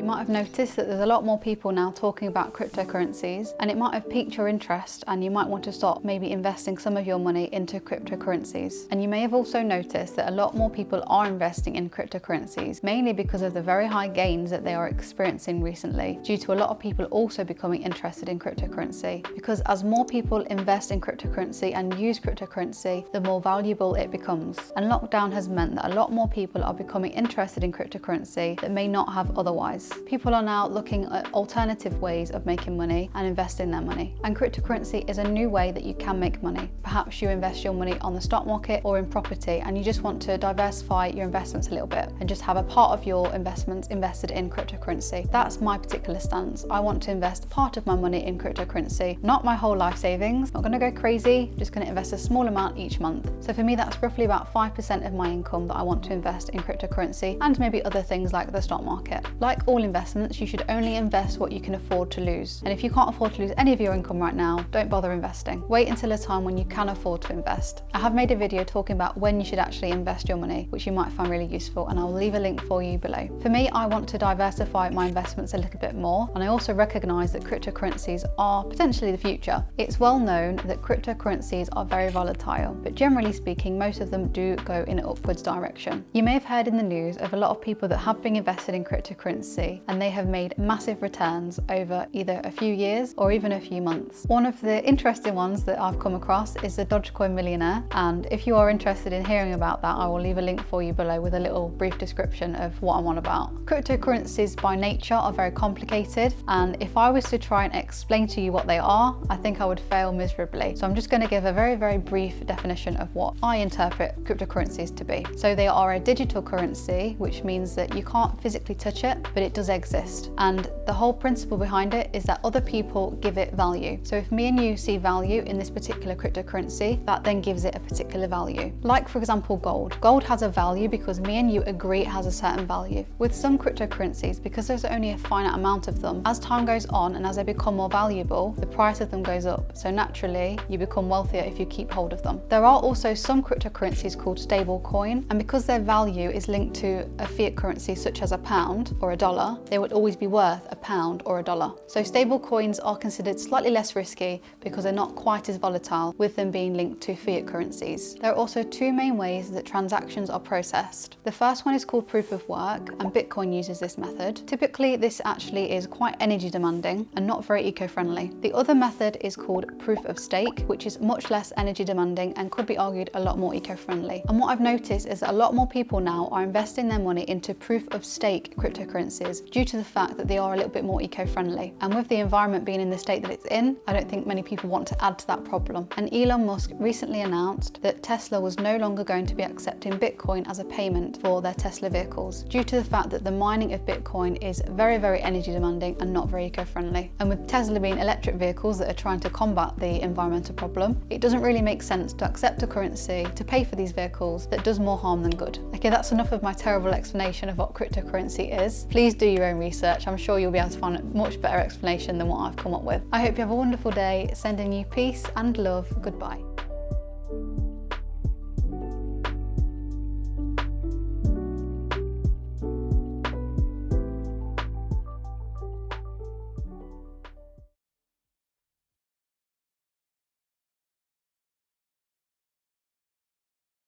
You might have noticed that there's a lot more people now talking about cryptocurrencies, and it might have piqued your interest and you might want to start maybe investing some of your money into cryptocurrencies. And you may have also noticed that a lot more people are investing in cryptocurrencies, mainly because of the very high gains that they are experiencing recently, due to a lot of people also becoming interested in cryptocurrency. Because as more people invest in cryptocurrency and use cryptocurrency, the more valuable it becomes. And lockdown has meant that a lot more people are becoming interested in cryptocurrency that may not have otherwise. People are now looking at alternative ways of making money and investing their money. And cryptocurrency is a new way that you can make money. Perhaps you invest your money on the stock market or in property, and you just want to diversify your investments a little bit and just have a part of your investments invested in cryptocurrency. That's my particular stance. I want to invest part of my money in cryptocurrency, not my whole life savings. Not going to go crazy, I'm just going to invest a small amount each month. So for me, that's roughly about 5% of my income that I want to invest in cryptocurrency, and maybe other things like the stock market. Like all investments, you should only invest what you can afford to lose. And if you can't afford to lose any of your income right now, don't bother investing. Wait until a time when you can afford to invest. I have made a video talking about when you should actually invest your money, which you might find really useful, and I'll leave a link for you below. For me, I want to diversify my investments a little bit more, and I also recognize that cryptocurrencies are potentially the future. It's well known that cryptocurrencies are very volatile, but generally speaking, most of them do go in an upwards direction. You may have heard in the news of a lot of people that have been invested in cryptocurrency and they have made massive returns over either a few years or even a few months. One of the interesting ones that I've come across is the Dogecoin Millionaire, and if you are interested in hearing about that, I will leave a link for you below with a little brief description of what I'm on about. Cryptocurrencies by nature are very complicated, and if I was to try and explain to you what they are, I think I would fail miserably. So I'm just going to give a very brief definition of what I interpret cryptocurrencies to be. So they are a digital currency, which means that you can't physically touch it, but it does exist. And the whole principle behind it is that other people give it value. So if me and you see value in this particular cryptocurrency, that then gives it a particular value. Like for example, gold. Gold has a value because me and you agree it has a certain value. With some cryptocurrencies, because there's only a finite amount of them, as time goes on and as they become more valuable, the price of them goes up. So naturally, you become wealthier if you keep hold of them. There are also some cryptocurrencies called stablecoin, and because their value is linked to a fiat currency such as a pound or a dollar, they would always be worth a pound or a dollar. So stablecoins are considered slightly less risky because they're not quite as volatile, with them being linked to fiat currencies. There are also two main ways that transactions are processed. The first one is called proof of work, and Bitcoin uses this method. Typically, this actually is quite energy demanding and not very eco-friendly. The other method is called proof of stake, which is much less energy demanding and could be argued a lot more eco-friendly. And what I've noticed is that a lot more people now are investing their money into proof of stake cryptocurrencies due to the fact that they are a little bit more eco-friendly. And with the environment being in the state that it's in, I don't think many people want to add to that problem. And Elon Musk recently announced that Tesla was no longer going to be accepting Bitcoin as a payment for their Tesla vehicles, due to the fact that the mining of Bitcoin is very energy demanding and not very eco-friendly. And with Tesla being electric vehicles that are trying to combat the environmental problem, it doesn't really make sense to accept a currency to pay for these vehicles that does more harm than good. Okay, that's enough of my terrible explanation of what cryptocurrency is. Please do your own research. I'm sure you'll be able to find a much better explanation than what I've come up with. I hope you have a wonderful day. Sending you peace and love. Goodbye.